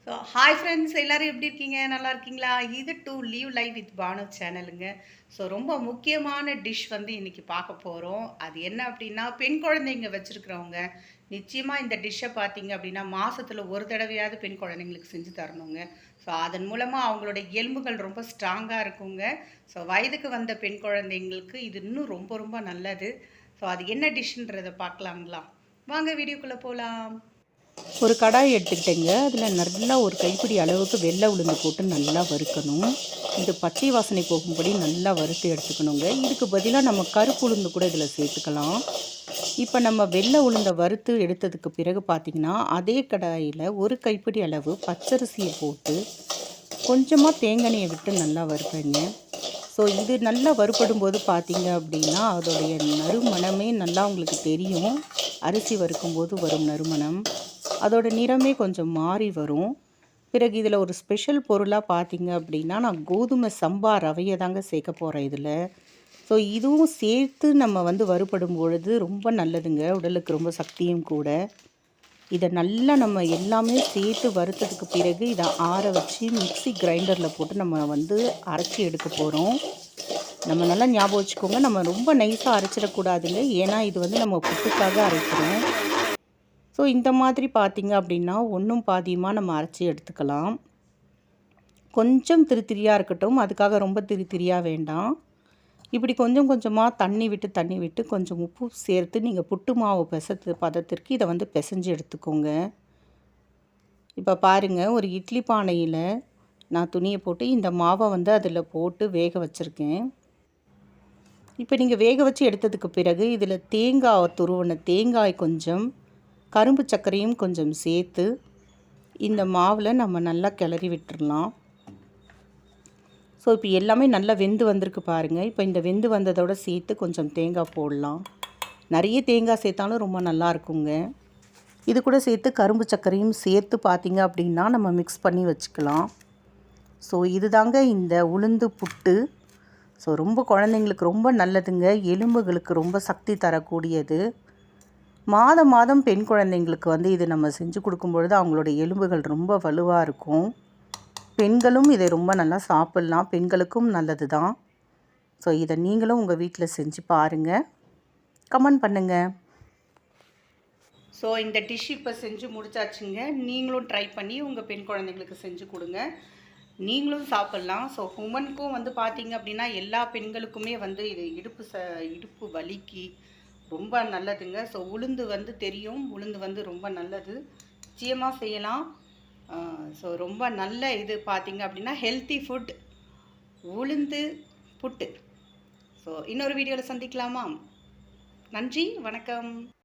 So hi friends, எல்லோரும் எப்படி இருக்கீங்க? நல்லா இருக்கீங்களா? இது to leave live with Bhanu சேனலுங்க. ஸோ ரொம்ப முக்கியமான டிஷ் வந்து இன்றைக்கி பார்க்க போகிறோம். அது என்ன அப்படின்னா, பெண் குழந்தைங்க வச்சுருக்கிறவங்க நிச்சயமாக இந்த டிஷ்ஷை பார்த்தீங்க அப்படின்னா மாதத்தில் ஒரு தடவையாவது பெண் குழந்தைங்களுக்கு செஞ்சு தரணுங்க. ஸோ அதன் மூலமாக அவங்களோட எலும்புகள் ரொம்ப ஸ்ட்ராங்காக இருக்குங்க. ஸோ வயதுக்கு வந்த பெண் குழந்தைங்களுக்கு இது இன்னும் ரொம்ப ரொம்ப நல்லது. ஸோ அது என்ன டிஷ்ன்றதை பார்க்கலாங்களா? வாங்க வீடியோக்குள்ளே போகலாம். ஒரு கடாய் எடுத்துக்கிட்டேங்க. அதில் நல்லா ஒரு கைப்பிடி அளவுக்கு வெள்ளை உளுந்து போட்டு நல்லா வறுக்கணும். இது பச்சை வாசனை போகும்படி நல்லா வறுத்து எடுத்துக்கணுங்க. இதுக்கு பதிலாக நம்ம கருப்பு உளுந்து கூட இதில் சேர்த்துக்கலாம். இப்போ நம்ம வெள்ளை உளுந்தை வறுத்து எடுத்ததுக்கு பிறகு பார்த்திங்கன்னா, அதே கடாயில் ஒரு கைப்பிடி அளவு பச்சரிசியை போட்டு கொஞ்சமாக தேங்காயை விட்டு நல்லா வறுப்பேங்க. ஸோ இது நல்லா வறுபடும் போது பார்த்திங்க அப்படின்னா, அதோடைய நறுமணமே நல்லா உங்களுக்கு தெரியும். அரிசி வறுக்கும்போது வரும் நறுமணம் அதோட நிறமே கொஞ்சம் மாறி வரும். பிறகு இதில் ஒரு ஸ்பெஷல் பொருளாக பார்த்தீங்க அப்படின்னா, நான் கோதுமை சம்பா ரவையை தாங்க சேர்க்க போகிறேன் இதில். ஸோ இதுவும் சேர்த்து நம்ம வந்து வறுபடும் பொழுது ரொம்ப நல்லதுங்க, உடலுக்கு ரொம்ப சக்தியும் கூட. இதை நல்லா நம்ம எல்லாமே சேர்த்து வறுத்ததுக்கு பிறகு இதை ஆற வச்சு மிக்ஸி கிரைண்டரில் போட்டு நம்ம வந்து அரைச்சி எடுக்க போகிறோம். நம்ம நல்லா ஞாபகம் வச்சுக்கோங்க, நம்ம ரொம்ப நைஸாக அரைச்சிடக்கூடாதுங்க. ஏன்னா இது வந்து நம்ம புட்டுக்காக அரைக்கிறோம். ஸோ இந்த மாதிரி பார்த்திங்க அப்படின்னா ஒன்றும் பாதியுமாக நம்ம அரைச்சி எடுத்துக்கலாம். கொஞ்சம் திரியாக இருக்கட்டும், அதுக்காக ரொம்ப திரியாக வேண்டாம். இப்படி கொஞ்சம் கொஞ்சமாக தண்ணி விட்டு கொஞ்சம் உப்பு சேர்த்து நீங்கள் புட்டு மாவு பதத்திற்கு இதை வந்து பிசைஞ்சு எடுத்துக்கோங்க. இப்போ பாருங்கள், ஒரு இட்லி பானையில் நான் துணியை போட்டு இந்த மாவை வந்து அதில் போட்டு வேக வச்சுருக்கேன். இப்போ நீங்கள் வேக வச்சு எடுத்ததுக்கு பிறகு இதில் தேங்காய் கொஞ்சம், கரும்பு சர்க்கரையும் கொஞ்சம் சேர்த்து இந்த மாவில் நம்ம நல்லா கிளறி விட்டுடலாம். ஸோ இப்போ எல்லாமே நல்லா வெந்து வந்திருக்கு பாருங்கள். இப்போ இந்த வெந்து வந்ததோடு சேர்த்து கொஞ்சம் தேங்காய் போடலாம். நிறைய தேங்காய் சேர்த்தாலும் ரொம்ப நல்லா இருக்குங்க. இது கூட சேர்த்து கரும்பு சர்க்கரையும் சேர்த்து பார்த்திங்க அப்படின்னா நம்ம மிக்ஸ் பண்ணி வச்சுக்கலாம். ஸோ இதுதாங்க இந்த உளுந்து புட்டு. ஸோ ரொம்ப குழந்தைங்களுக்கு ரொம்ப நல்லதுங்க, எலும்புகளுக்கு ரொம்ப சக்தி தரக்கூடியது. மாதம் பெண் குழந்தைங்களுக்கு வந்து இது நம்ம செஞ்சு கொடுக்கும் பொழுது அவங்களோட எலும்புகள் ரொம்ப வலுவாக இருக்கும். பெண்களும் இதை ரொம்ப நல்லா சாப்பிட்லாம், பெண்களுக்கும் நல்லது தான். ஸோ இதை நீங்களும் உங்கள் வீட்டில் செஞ்சு பாருங்கள், கமெண்ட் பண்ணுங்கள். ஸோ இந்த டிஷ் இப்போ செஞ்சு முடிச்சாச்சுங்க. நீங்களும் ட்ரை பண்ணி உங்கள் பெண் குழந்தைங்களுக்கு செஞ்சு கொடுங்க, நீங்களும் சாப்பிட்லாம். ஸோ உமனுக்கும் வந்து பார்த்திங்க அப்படின்னா எல்லா பெண்களுக்குமே வந்து இது இடுப்பு வலிக்கு ரொம்ப நல்லதுங்க. ஸோ உளுந்து வந்து தெரியும், உளுந்து வந்து ரொம்ப நல்லது, நிச்சயமாக செய்யலாம். ஸோ ரொம்ப நல்ல இது பார்த்திங்க அப்படின்னா ஹெல்த்தி ஃபுட் உளுந்து புட்டு. ஸோ இன்னொரு வீடியோவில் சந்திக்கலாமா? நன்றி, வணக்கம்.